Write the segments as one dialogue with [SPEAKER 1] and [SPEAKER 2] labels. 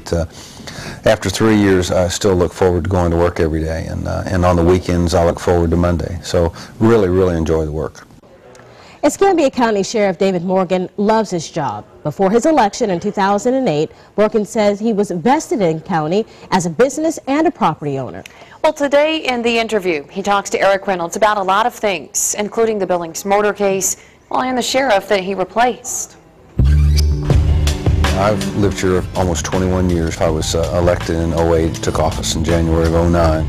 [SPEAKER 1] But after 3 years, I still look forward to going to work every day, and on the weekends, I look forward to Monday. So really, really enjoy the work.
[SPEAKER 2] Escambia County Sheriff David Morgan loves his job. Before his election in 2008, Morgan says he was vested in county as a business and a property owner.
[SPEAKER 3] Well, today in the interview, he talks to Eric Reynolds about a lot of things, including the Billings murder case, and the sheriff that he replaced.
[SPEAKER 1] I've lived here almost 21 years. I was elected in 08, took office in January of 09.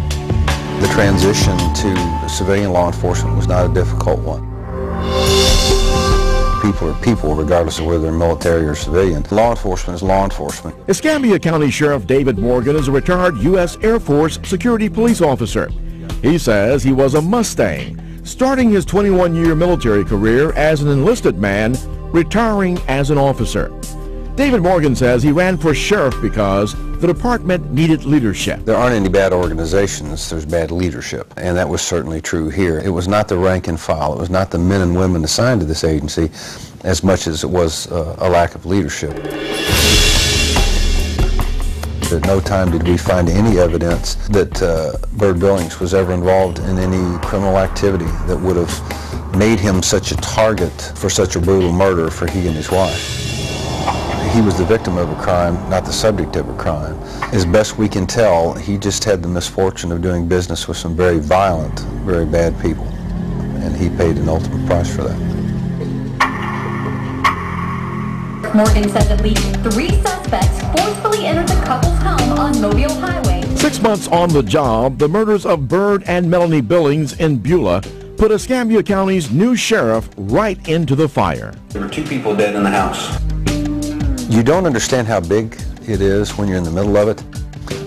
[SPEAKER 1] The transition to civilian law enforcement was not a difficult one. People are people regardless of whether they're military or civilian. Law enforcement is law enforcement.
[SPEAKER 4] Escambia County Sheriff David Morgan is a retired U.S. Air Force security police officer. He says he was a Mustang, starting his 21-year military career as an enlisted man, retiring as an officer. David Morgan says he ran for sheriff because the department needed leadership.
[SPEAKER 1] There aren't any bad organizations, there's bad leadership, and that was certainly true here. It was not the rank and file, it was not the men and women assigned to this agency as much as it was a lack of leadership. At no time did we find any evidence that Byrd Billings was ever involved in any criminal activity that would have made him such a target for such a brutal murder for he and his wife. He was the victim of a crime, not the subject of a crime. As best we can tell, he just had the misfortune of doing business with some very violent, very bad people, and he paid an ultimate price for that.
[SPEAKER 5] Morgan says at least 3 suspects forcefully entered the couple's home on Mobile Highway.
[SPEAKER 4] 6 months on the job, the murders of Byrd and Melanie Billings in Beulah put Escambia County's new sheriff right into the fire.
[SPEAKER 6] There were 2 people dead in the house.
[SPEAKER 1] You don't understand how big it is when you're in the middle of it.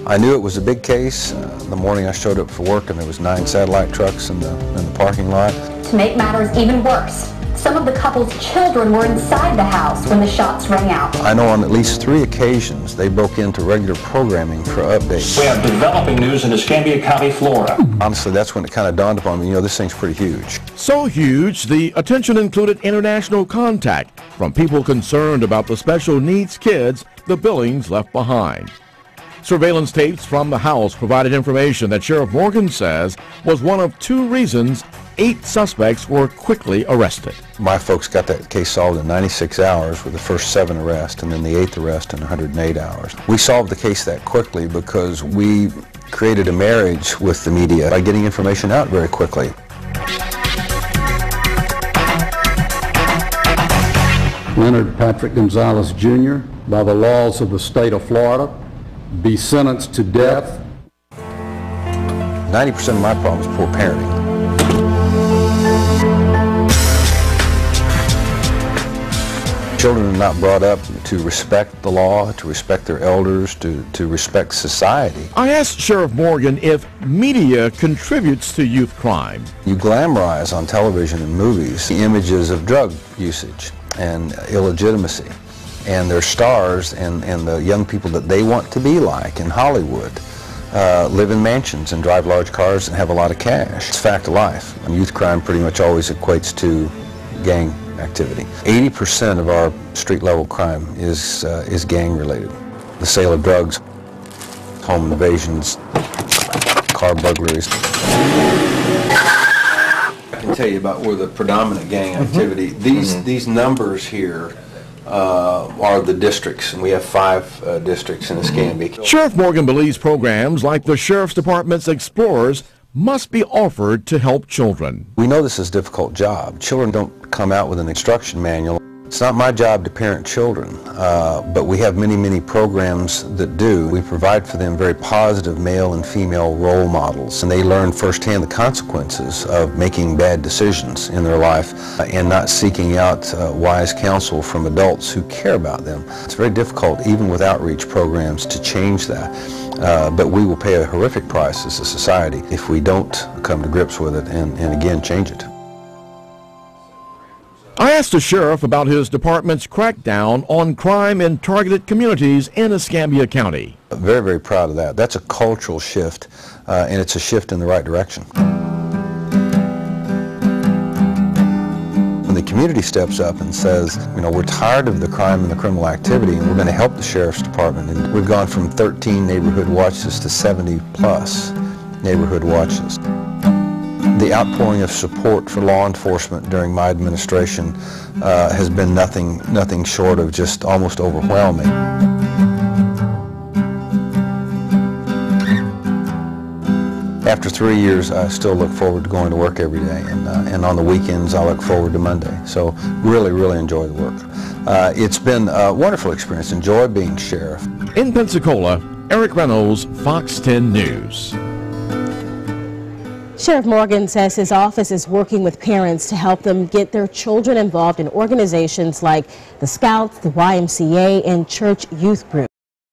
[SPEAKER 1] I knew it was a big case the morning I showed up for work, and there was 9 satellite trucks in the parking lot.
[SPEAKER 5] To make matters even worse, some of the couple's children were inside the house when the shots rang out.
[SPEAKER 1] I know on at least 3 occasions they broke into regular programming for updates.
[SPEAKER 6] We have developing news in Escambia County, Florida.
[SPEAKER 1] Honestly, that's when it kind of dawned upon me, this thing's pretty huge.
[SPEAKER 4] So huge, the attention included international contact from people concerned about the special needs kids the Billings left behind. Surveillance tapes from the house provided information that Sheriff Morgan says was one of 2 reasons 8 suspects were quickly arrested.
[SPEAKER 1] My folks got that case solved in 96 hours with the first 7 arrests and then the 8th arrest in 108 hours. We solved the case that quickly because we created a marriage with the media by getting information out very quickly.
[SPEAKER 7] Leonard Patrick Gonzalez Jr., by the laws of the state of Florida, be sentenced to death.
[SPEAKER 1] 90% of my problem is poor parenting. Children are not brought up to respect the law, to respect their elders, to respect society.
[SPEAKER 4] I asked Sheriff Morgan if media contributes to youth crime.
[SPEAKER 1] You glamorize on television and movies the images of drug usage and illegitimacy, and their stars and the young people that they want to be like in Hollywood live in mansions and drive large cars and have a lot of cash. It's fact of life. And youth crime pretty much always equates to gang activity. 80% of our street-level crime is gang related. The sale of drugs, home invasions, car burglaries. I can tell you about where the predominant gang activity, these numbers here are the districts, and we have 5 districts in Escambia.
[SPEAKER 4] Sheriff Morgan believes programs like the Sheriff's Department's Explorers must be offered to help children.
[SPEAKER 1] We know this is a difficult job. Children don't come out with an instruction manual. It's not my job to parent children, but we have many, many programs that do. We provide for them very positive male and female role models, and they learn firsthand the consequences of making bad decisions in their life and not seeking out wise counsel from adults who care about them. It's very difficult, even with outreach programs, to change that. But we will pay a horrific price as a society if we don't come to grips with it and again change it.
[SPEAKER 4] I asked the sheriff about his department's crackdown on crime in targeted communities in Escambia County.
[SPEAKER 1] Very, very proud of that. That's a cultural shift, and it's a shift in the right direction. When the community steps up and says, you know, we're tired of the crime and the criminal activity and we're going to help the Sheriff's Department. And we've gone from 13 neighborhood watches to 70 plus neighborhood watches. The outpouring of support for law enforcement during my administration has been nothing short of just almost overwhelming. After 3 years, I still look forward to going to work every day, and on the weekends I look forward to Monday. So really enjoy the work. It's been a wonderful experience. Enjoy being sheriff.
[SPEAKER 4] In Pensacola, Eric Reynolds, Fox 10 News.
[SPEAKER 2] Sheriff Morgan says his office is working with parents to help them get their children involved in organizations like the Scouts, the YMCA, and church youth groups.